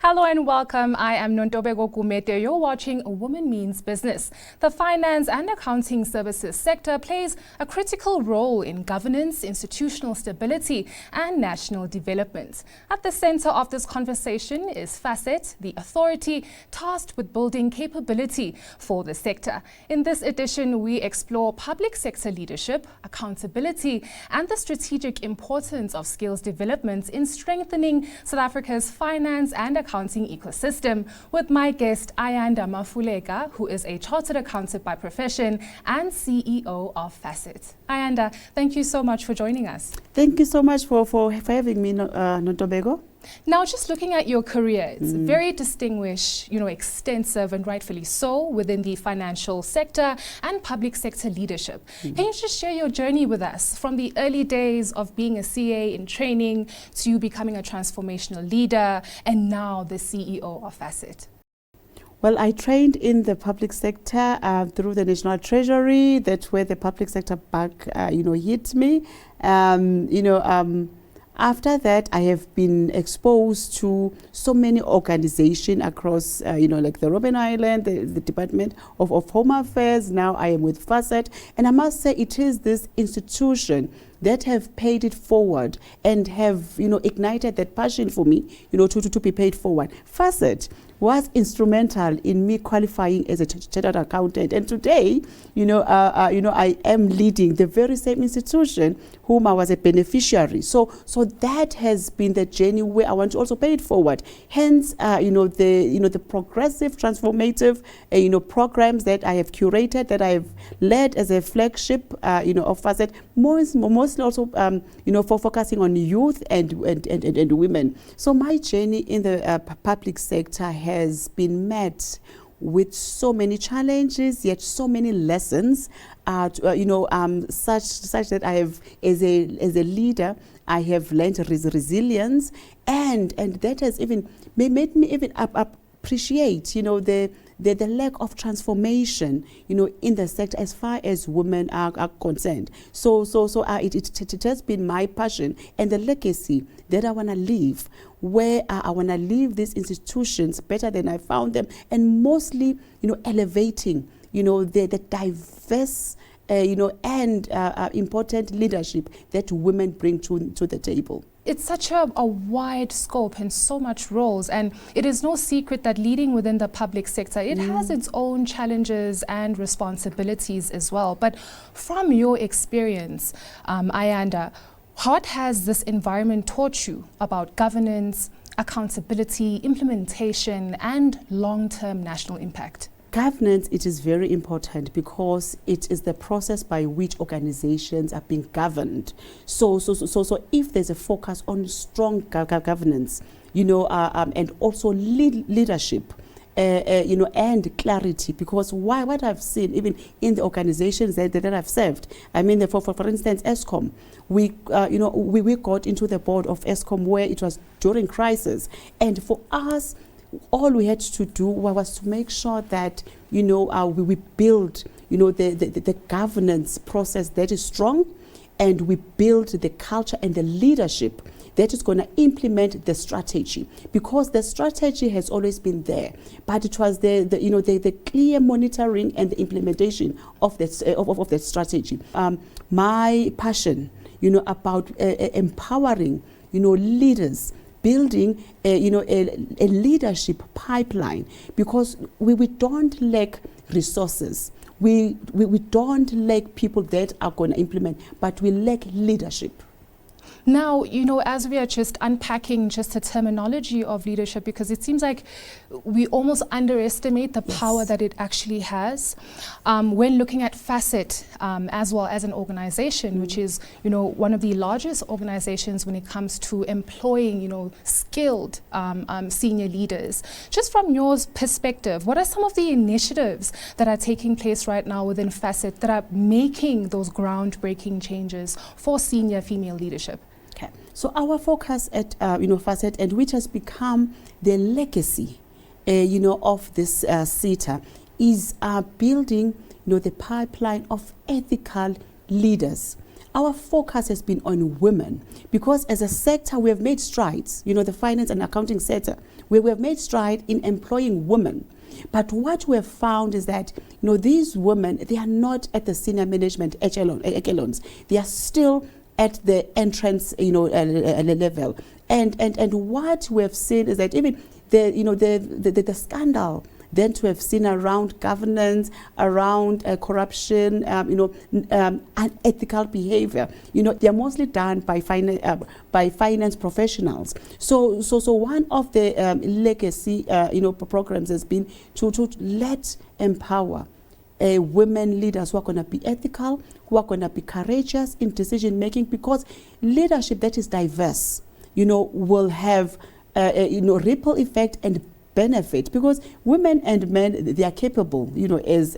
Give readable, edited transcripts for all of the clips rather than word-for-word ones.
Hello and welcome. I am Nontobeko Gumede. You're watching A Woman Means Business. The finance and accounting services sector plays a critical role in governance, institutional stability, and national development. At the center of this conversation is FASSET, the authority tasked with building capability for the sector. In this edition, we explore public sector leadership, accountability, and the strategic importance of skills development in strengthening South Africa's finance and accounting ecosystem with my guest Ayanda Mafuleka, who is a chartered accountant by profession and CEO of FASSET. Ayanda, thank you so much for joining us. Thank you so much for having me, Nontobeko. Now, just looking at your career, it's very distinguished, extensive and rightfully so within the financial sector and public sector leadership. Can you just share your journey with us from the early days of being a CA in training to becoming a transformational leader and now the CEO of FASSET? Well, I trained in the public sector through the National Treasury. That's where the public sector bug, hit me. After that, I have been exposed to so many organizations across, like the Robben Island, the Department of Home Affairs. Now I am with FASSET. And I must say it is this institution that have paid it forward and have, ignited that passion for me, to be paid forward. FASSET was instrumental in me qualifying as a chartered accountant. And today, I am leading the very same institution whom I was a beneficiary. So that has been the journey where I want to also pay it forward. Hence, the progressive, transformative, programs that I have curated, that I have led as a flagship, of FASSET, mostly also, for focusing on youth and women. So my journey in the public sector has been met with so many challenges, yet so many lessons, such that I have, as a leader, I have learned resilience, and that has even made me even appreciate, the lack of transformation, in the sector as far as women are concerned. So it has been my passion and the legacy that I want to leave, where I want to leave these institutions better than I found them, and mostly, elevating, the diverse, and important leadership that women bring to the table. It's such a wide scope and so much roles, and it is no secret that leading within the public sector, it has its own challenges and responsibilities as well. But from your experience, Ayanda, what has this environment taught you about governance, accountability, implementation, and long-term national impact? Governance, it is very important because it is the process by which organizations are being governed. So if there's a focus on strong governance, and also leadership, and clarity, because what I've seen even in the organizations that I've served, I mean, for instance, Eskom, we got into the board of Eskom where it was during crisis, and for us, all we had to do was to make sure that, we build, the governance process that is strong, and we build the culture and the leadership that is going to implement the strategy, because the strategy has always been there, but it was the clear monitoring and the implementation of that strategy. My passion, about empowering, leaders, building a leadership pipeline, because we don't lack resources. We don't lack people that are going to implement, but we lack leadership. Now, as we are just unpacking just the terminology of leadership, because it seems like we almost underestimate the power that it actually has. When looking at FASSET as well as an organization, which is, one of the largest organizations when it comes to employing, skilled senior leaders. Just from your perspective, what are some of the initiatives that are taking place right now within FASSET that are making those groundbreaking changes for senior female leadership? Okay. So our focus at FASSET, and which has become the legacy of this SETA, is building the pipeline of ethical leaders. our focus has been on women, because as a sector we have made strides, the finance and accounting sector, where we have made strides in employing women. But what we have found is that these women, they are not at the senior management echelons. They are still at the entrance level. And what we have seen is that even the scandal then to have seen around governance, around corruption, unethical behavior, they are mostly done by finance professionals. So one of the legacy programs has been to empower women leaders who are going to be ethical, who are going to be courageous in decision making, because leadership that is diverse, will have ripple effect and benefit, because women and men, they are capable, as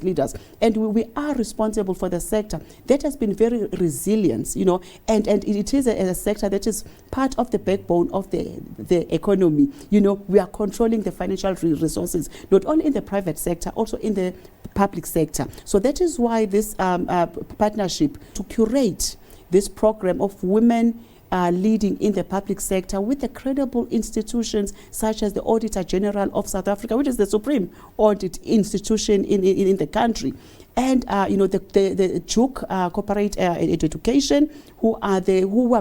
leaders, and we are responsible for the sector that has been very resilient, and it is a sector that is part of the backbone of the economy. We are controlling the financial resources, not only in the private sector, also in the public sector. So that is why this partnership to curate this program of women leading in the public sector with the credible institutions such as the Auditor General of South Africa, which is the supreme audit institution in the country, and the Duke Corporate Education, who are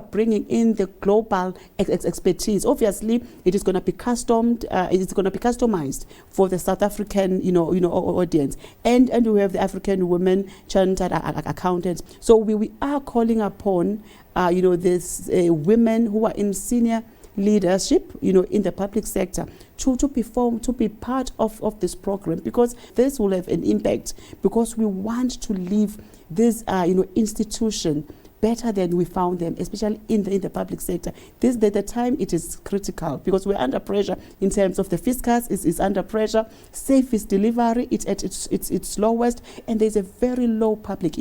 bringing in the global expertise. Obviously, it is going to be customized for the South African audience, and we have the African women chartered accountants. So we are calling upon this women who are in senior leadership, in the public sector, to be part of this program, because this will have an impact, because we want to leave this institution better than we found them, especially in the public sector. The time it is critical, because we're under pressure in terms of the fiscus is under pressure, service delivery it's at its lowest, and there's a very low public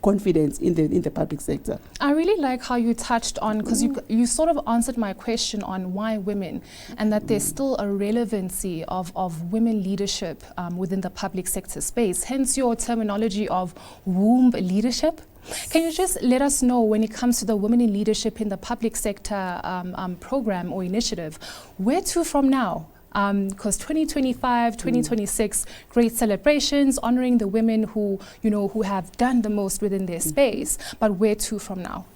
confidence in the public sector. I really like how you touched on, because you sort of answered my question on why women, and that there's still a relevancy of women leadership within the public sector space, hence your terminology of womb leadership. Can you just let us know, when it comes to the Women in Leadership in the Public Sector program or initiative, where to from now? Because 2025, 2026, great celebrations, honoring the women who have done the most within their space, but where to from now?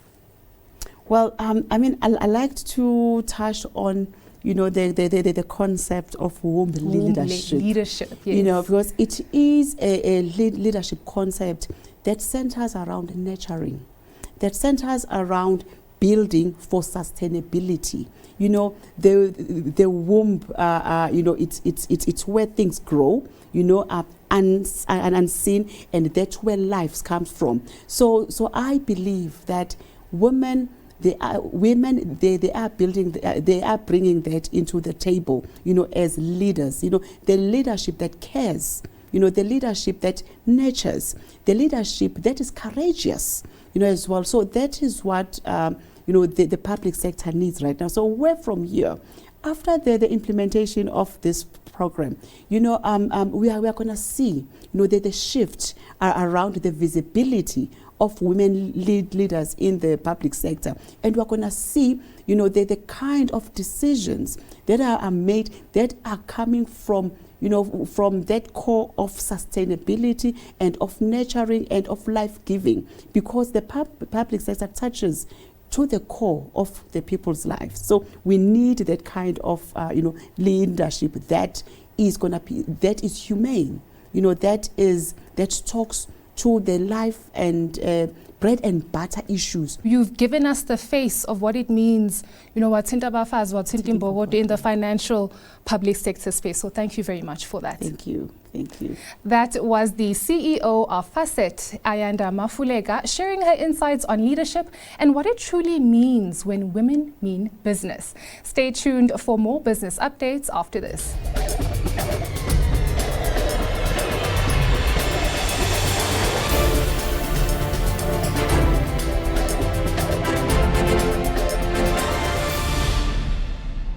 Well, I like to touch on the concept of womb leadership. Yes. Because it is a leadership concept that centers around nurturing, that centers around building for sustainability. The womb, it's where things grow, unseen, and that's where life comes from. So I believe that women, they are bringing that into the table, as leaders, the leadership that cares, the leadership that nurtures, the leadership that is courageous, as well. So that is what, the public sector needs right now. So where from here, after the implementation of this program, we are going to see, the shift around the visibility of women leaders in the public sector, and we're going to see, the kind of decisions that are made that are coming from from that core of sustainability and of nurturing and of life-giving, because the public sector touches to the core of the people's lives. So we need that kind of leadership that is humane, that talks to the life and bread and butter issues. You've given us the face of what it means, in the financial public sector space. So thank you very much for that. Thank you. Thank you. That was the CEO of FASSET, Ayanda Mafuleka, sharing her insights on leadership and what it truly means when women mean business. Stay tuned for more business updates after this.